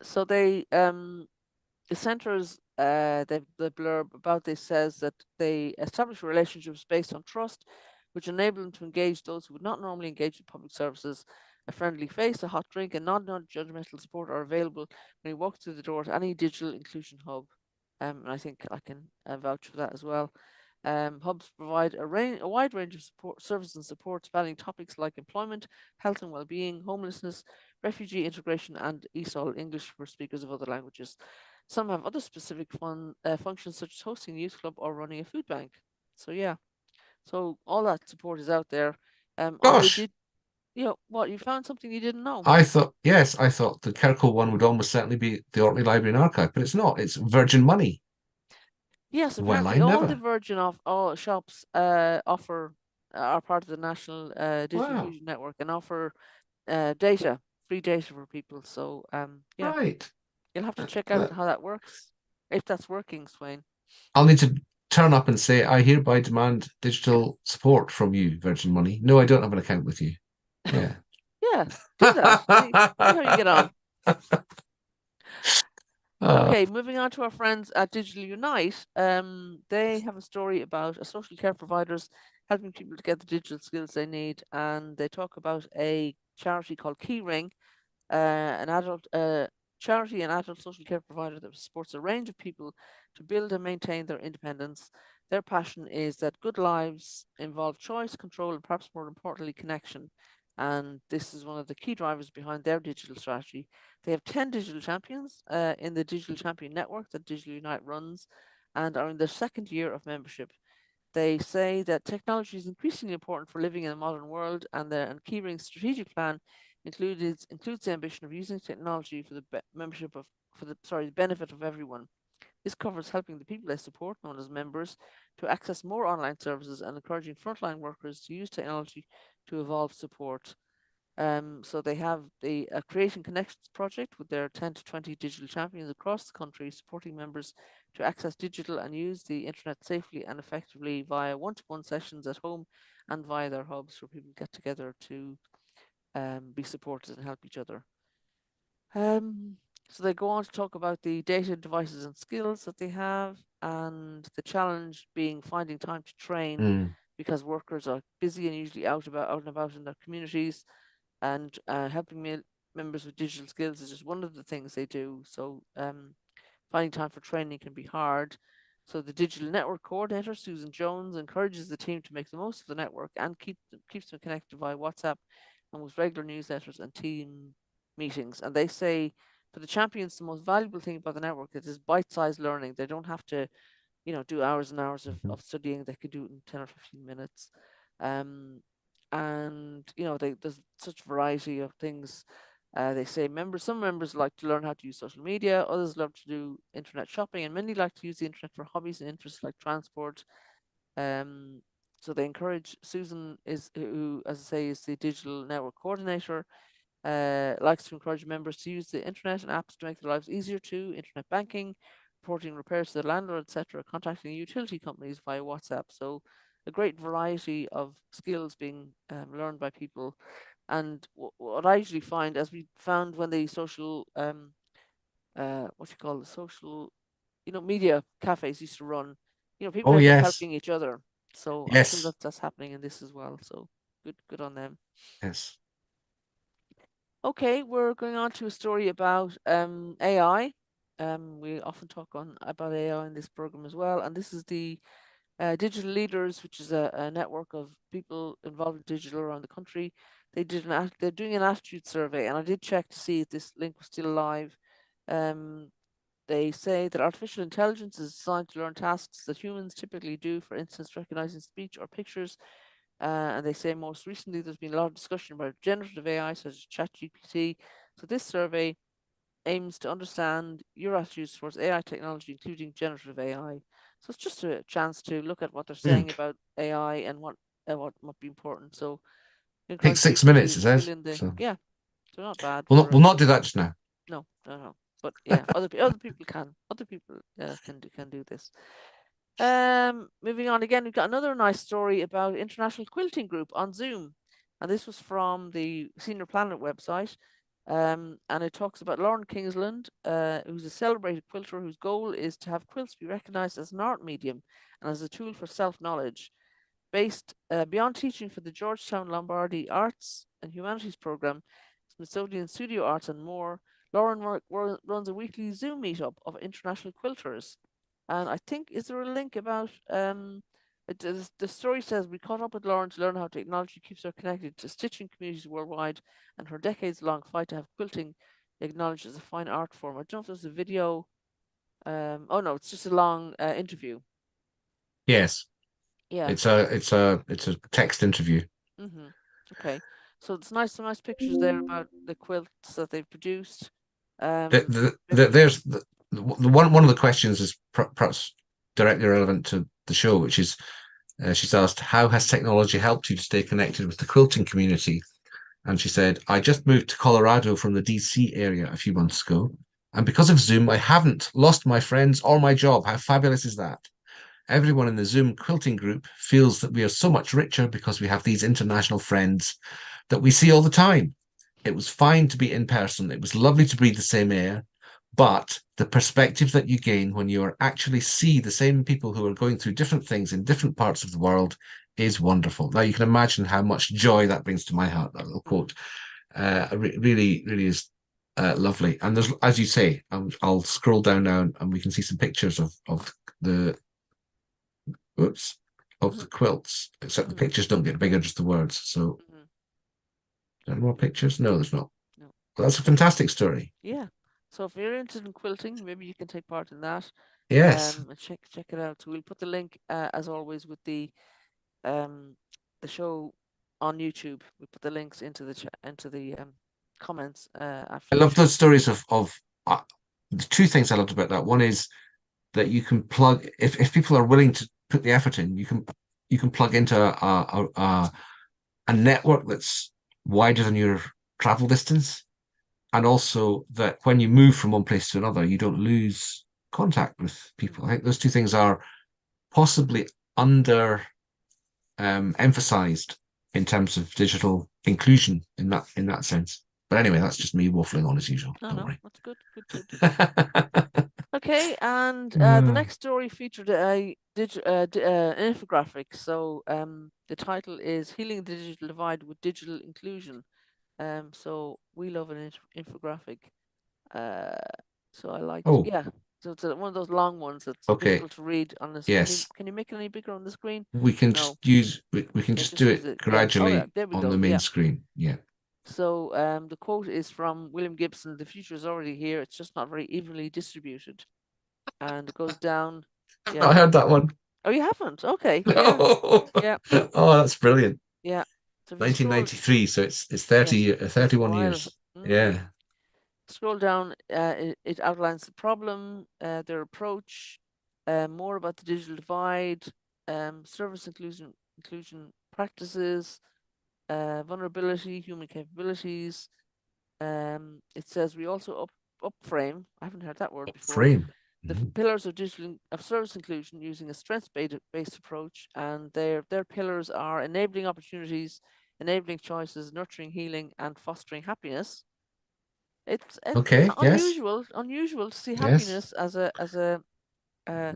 So they the centres, the blurb about this says that they establish relationships based on trust, which enable them to engage those who would not normally engage with public services. A friendly face, a hot drink, and non-judgmental support are available when you walk through the door to any digital inclusion hub. And I think I can vouch for that as well. Hubs provide a wide range of services and support spanning topics like employment, health and well-being, homelessness, refugee integration, and ESOL, English for speakers of other languages. Some have other specific functions such as hosting a youth club or running a food bank. So yeah, so all that support is out there. Gosh, What, you found something you didn't know? I thought the Kirkle one would almost certainly be the Orkney Library and Archive, but it's not. It's Virgin Money. Yes, Well, I apparently all the never. Virgin of all shops offer are part of the National Digital Wow. Inclusion Network and offer data, free data for people. So yeah, Right. you'll have to check out how that works, if that's working, Sweyn. I'll need to turn up and say, I hereby demand digital support from you, Virgin Money. No, I don't have an account with you. Yeah. Yeah, do that. See how you get on. Okay, moving on to our friends at Digital Unite. They have a story about a social care providers helping people to get the digital skills they need, and they talk about a charity called Keyring, an adult charity and adult social care provider that supports a range of people to build and maintain their independence. Their passion is that good lives involve choice, control, and perhaps more importantly, connection. And this is one of the key drivers behind their digital strategy. They have 10 digital champions in the Digital Champion Network that Digital Unite runs and are in their second year of membership. They say that technology is increasingly important for living in a modern world, and Keyring's strategic plan includes the ambition of using technology for the benefit of everyone. This covers helping the people they support, known as members, to access more online services and encouraging frontline workers to use technology to evolve support. So they have the Creating Connections project with their 10 to 20 digital champions across the country, supporting members to access digital and use the internet safely and effectively via one-to-one sessions at home and via their hubs where people get together to be supported and help each other. So they go on to talk about the data, devices, and skills that they have, and the challenge being finding time to train because workers are busy and usually out and about in their communities, and helping members with digital skills is just one of the things they do. So finding time for training can be hard. So the digital network coordinator, Susan Jones, encourages the team to make the most of the network and keeps them connected via WhatsApp and with regular newsletters and team meetings. And they say for the champions, the most valuable thing about the network is this bite-sized learning. They don't have to, do hours and hours of studying. They can do it in 10 or 15 minutes. And there's such variety of things. They say some members like to learn how to use social media, others love to do internet shopping, and many like to use the internet for hobbies and interests like transport. So they encourage Susan, who, as I say, is the digital network coordinator, likes to encourage members to use the internet and apps to make their lives easier too. Internet banking, reporting repairs to the landlord, etc., contacting utility companies via WhatsApp. So a great variety of skills being learned by people. And what I usually find, as we found when the social, social, media cafes used to run, people Oh, end up yes. helping each other. So I feel Yes. that's happening in this as well. So good on them. Yes. Okay, we're going on to a story about AI. We often talk about AI in this program as well, and this is the Digital Leaders, which is a network of people involved in digital around the country. They're doing an attitude survey, and I did check to see if this link was still alive. They say that artificial intelligence is designed to learn tasks that humans typically do, for instance, recognizing speech or pictures. And they say most recently there's been a lot of discussion about generative AI, such as ChatGPT. So this survey aims to understand your attitudes towards AI technology, including generative AI. So it's just a chance to look at what they're saying about AI and what might be important. So Take encourage 6 people minutes, to it fill says. in the So so not bad we'll for not, we'll not do that just now. no. But yeah, other people can. Other people can do this. Moving on again, we've got another nice story about International Quilting Group on Zoom, and this was from the Senior Planet website. And it talks about Lauren Kingsland, who's a celebrated quilter whose goal is to have quilts be recognized as an art medium and as a tool for self-knowledge. Based beyond teaching for the Georgetown Lombardi Arts and Humanities program, Smithsonian Studio Arts, and more, Lauren runs a weekly Zoom meetup of international quilters. And I think, is there a link about the story says we caught up with Lauren to learn how technology keeps her connected to stitching communities worldwide and her decades-long fight to have quilting acknowledged as a fine art form. I don't know if there's a video Oh no, it's just a long interview. Yes, Yeah. it's a text interview. Mm-hmm. Okay. So it's some nice pictures there about the quilts that they've produced. There's the one of the questions is perhaps directly relevant to the show, which is she's asked, how has technology helped you to stay connected with the quilting community? And she said, I just moved to Colorado from the DC area a few months ago, and because of Zoom, I haven't lost my friends or my job. How fabulous is that? Everyone in the Zoom quilting group feels that we are so much richer because we have these international friends that we see all the time. It was fine to be in person. It was lovely to breathe the same air. But the perspective that you gain when you actually see the same people who are going through different things in different parts of the world is wonderful. Now you can imagine how much joy that brings to my heart. That little quote really, really is lovely. And there's, as you say, I'll scroll down now and we can see some pictures of the oops of the quilts. Except the pictures don't get bigger, just the words. So, are there more pictures? No, there's not. No. Well, that's a fantastic story. Yeah. So if you're interested in quilting, maybe you can take part in that. Yes. And check it out. So we'll put the link as always with the show on YouTube. We put the links into the comments after. I love those stories of the two things I loved about that. One is that you can plug if people are willing to put the effort in, you can plug into a network that's wider than your travel distance, and also that when you move from one place to another, you don't lose contact with people. I think those two things are possibly under emphasized in terms of digital inclusion in that sense. But anyway, that's just me waffling on as usual. No, Don't no, worry. that's good. Okay, and the next story featured an infographic. So the title is "Healing the Digital Divide with Digital Inclusion." So we love an infographic. So I liked, Oh, yeah. So it's one of those long ones that's okay. difficult to read on this. Yes. Can you make it any bigger on the screen? We can No. just use we can Yeah, just just do use it it. Yeah. Oh, yeah. gradually There we on go. the main Yeah. screen. Yeah. So the quote is from William Gibson: "The future is already here. It's just not very evenly distributed." And it goes down. I've Yeah. not heard that one. Oh, you haven't? Okay. Yeah. No. Yeah. Oh, that's brilliant. Yeah. So if you scroll, 1993, so it's yes, 31 while. years. Yeah. Scroll down, it outlines the problem, their approach, more about the digital divide, service inclusion practices, vulnerability, human capabilities. It says we also upframe. I haven't heard that word before. Frame. The pillars of service inclusion using a strengths-based approach, and their pillars are enabling opportunities, enabling choices, nurturing healing, and fostering happiness. It's Okay. Yes. unusual to see Yes. happiness as a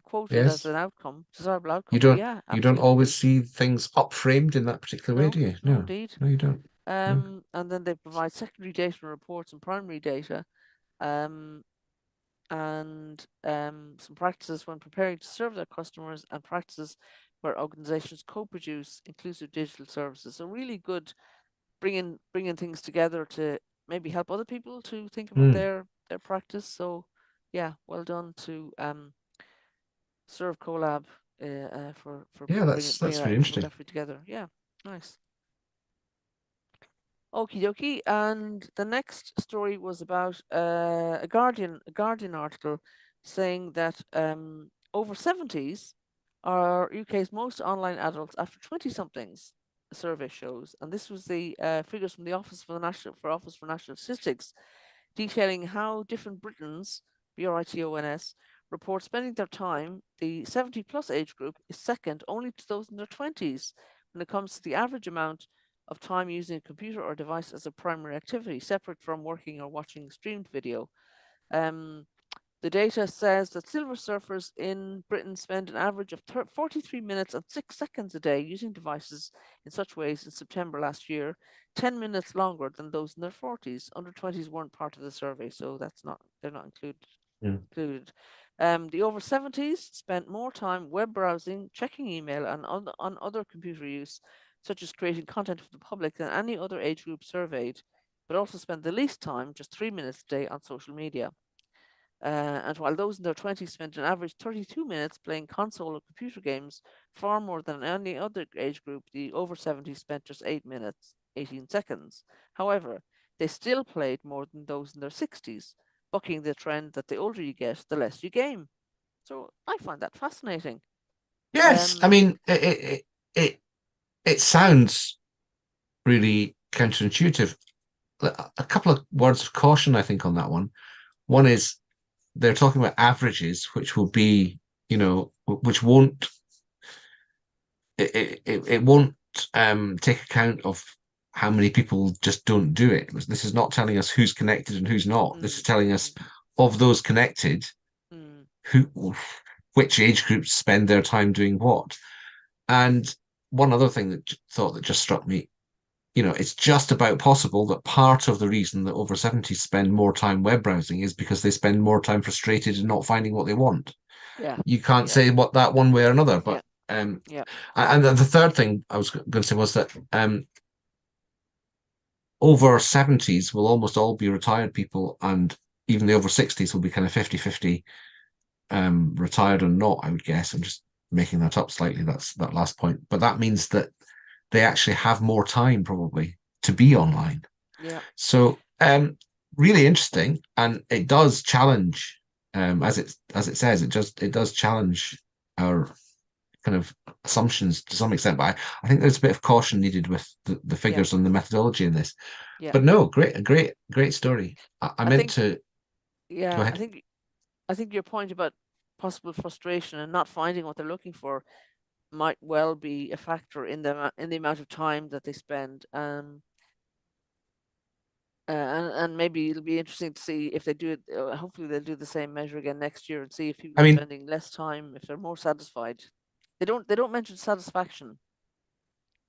quoted as Yes. an outcome, desirable outcome. You But don't yeah, you don't absolutely. always see things up framed in that particular way, No, do you? no, No. indeed. No, you don't. No. And then they provide secondary data and reports and primary data, and some practices when preparing to serve their customers, and practices where organizations co-produce inclusive digital services. So really good, bringing things together to maybe help other people to think about their practice. So yeah, well done to Serve Collab for Yeah, bringing that's that really interesting. infographic together. Yeah, nice. Okie dokie. And the next story was about a Guardian article saying that over 70s are UK's most online adults after 20 somethings. A survey shows, and this was the figures from the Office for National Statistics, detailing how different Britons, BRITONS, report spending their time. The 70 plus age group is second only to those in their 20s when it comes to the average amount of time using a computer or device as a primary activity, separate from working or watching streamed video. The data says that silver surfers in Britain spend an average of 43 minutes and 6 seconds a day using devices in such ways in September last year, 10 minutes longer than those in their 40s. Under 20s weren't part of the survey, so they're not included. The over 70s spent more time web browsing, checking email, and on other computer use, such as creating content for the public, than any other age group surveyed, but also spent the least time, just 3 minutes a day, on social media. And while those in their 20s spent an average 32 minutes playing console or computer games, far more than any other age group, the over 70s spent just 8 minutes, 18 seconds. However, they still played more than those in their 60s, bucking the trend that the older you get, the less you game. So I find that fascinating. Yes, I mean it sounds really counterintuitive. A couple of words of caution, I think, on that one. One is they're talking about averages, which will be, which won't it won't take account of how many people just don't do it. This is not telling us who's connected and who's not. This is telling us of those connected, who which age groups spend their time doing what. And one other thing that just struck me, it's just about possible that part of the reason that over 70s spend more time web browsing is because they spend more time frustrated and not finding what they want. Yeah. You can't say what that one way or another, but and the third thing I was going to say was that over 70s will almost all be retired people, and even the over 60s will be kind of 50-50 retired and not, I would guess. I'm just making that up slightly. That's that last point. But that means that they actually have more time probably to be online. Yeah. So really interesting, and it does challenge, as it says, it does challenge our kind of assumptions to some extent. But I think there's a bit of caution needed with the figures and the methodology in this. Yeah. But no, great story. I meant to. Yeah, Go ahead. I think your point about possible frustration and not finding what they're looking for might well be a factor in the amount of time that they spend. And maybe it'll be interesting to see if they do it. Hopefully, they'll do the same measure again next year and see if people are spending less time, if they're more satisfied. They don't mention satisfaction.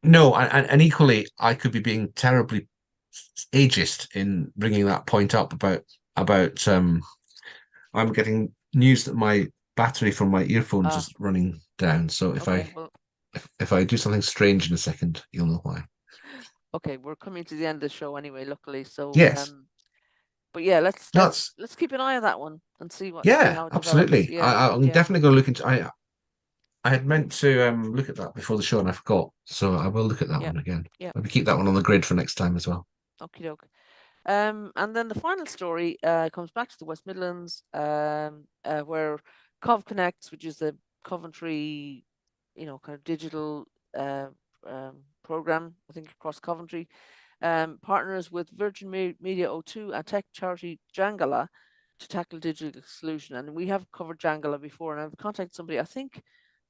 No, and equally, I could be being terribly ageist in bringing that point up about I'm getting news that my battery from my earphones is running down. So if I do something strange in a second, you'll know why. Okay, we're coming to the end of the show anyway, luckily. So yes. But yeah, let's keep an eye on that one and see how it absolutely. develops. Yeah, I'm definitely going to look into. I had meant to look at that before the show and I forgot, so I will look at that one again. Yeah, maybe keep that one on the grid for next time as well. Okie doke. And then the final story comes back to the West Midlands, where Cov Connects, which is the Coventry, kind of digital program, I think across Coventry, partners with Virgin Media O2 and tech charity Jangala to tackle digital exclusion. And we have covered Jangala before, and I've contacted somebody. I think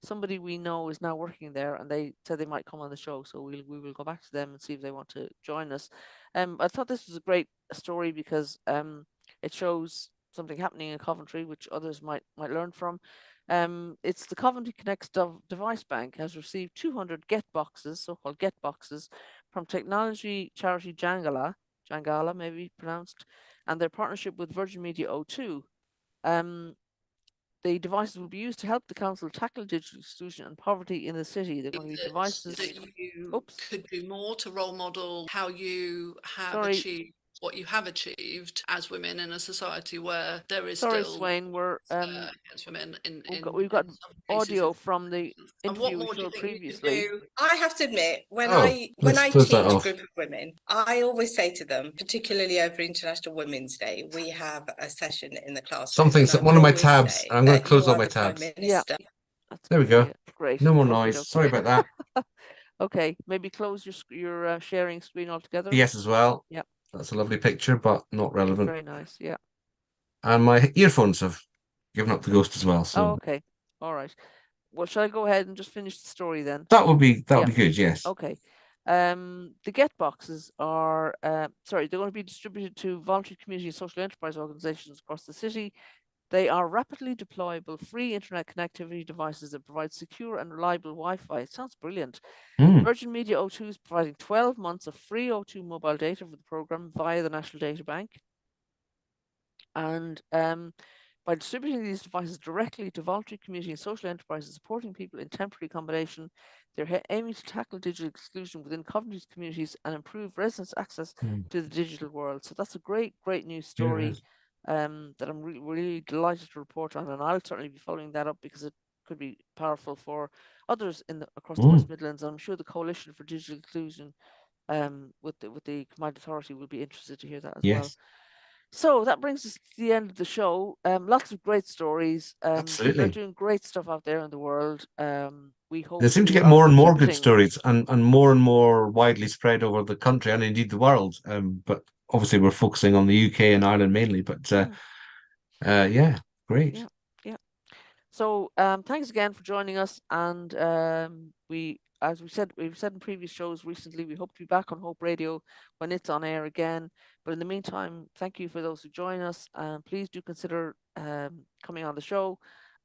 somebody we know is now working there, and they said they might come on the show. So we will go back to them and see if they want to join us. I thought this was a great story because it shows something happening in Coventry, which others might learn from. It's the Coventry Connects Device Bank has received 200 Get boxes, so-called Get boxes, from technology charity Jangala maybe pronounced, and their partnership with Virgin Media O2. The devices will be used to help the council tackle digital exclusion and poverty in the city. They're going to be devices that you could do more to role model how you have achieved what you have achieved as women in a society where there is still Sweyn, we're against women we've got audio from the interview we showed previously. I have to admit, when I teach a group of women, I always say to them, particularly over International Women's Day, we have a session in the classroom. One of my tabs. I'm going to close all my tabs. Yeah, there we go. Great. No more noise. Sorry about that. Okay, maybe close your sharing screen altogether. Yes, as well. Yeah. That's a lovely picture, but not relevant. Very nice, yeah. And my earphones have given up the ghost as well. So okay. All right. Well, shall I go ahead and just finish the story then? That would be good, yes. Okay. The Get boxes are they're going to be distributed to voluntary community and social enterprise organizations across the city. They are rapidly deployable, free internet connectivity devices that provide secure and reliable Wi-Fi. It sounds brilliant. Virgin Media O2 is providing 12 months of free O2 mobile data for the program via the National Data Bank. And by distributing these devices directly to voluntary community and social enterprises supporting people in temporary accommodation, they're aiming to tackle digital exclusion within Coventry's communities and improve residents' access to the digital world. So that's a great news story. that I'm really delighted to report on, and I'll certainly be following that up because it could be powerful for others across the West Midlands. I'm sure the Coalition for Digital Inclusion with the Combined Authority will be interested to hear that as well. So that brings us to the end of the show. Lots of great stories. People are Absolutely. doing great stuff out there in the world. We hope They seem to you get are more and more good contributing. stories and more widely spread over the country and indeed the world. But obviously we're focusing on the UK and Ireland mainly. But yeah, great. Yeah. So thanks again for joining us. And we've said in previous shows recently, we hope to be back on Hope Radio when it's on air again. But in the meantime, thank you for those who join us. And please do consider coming on the show.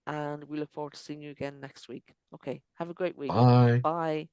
And we look forward to seeing you again next week. Okay, have a great week. Bye. Bye.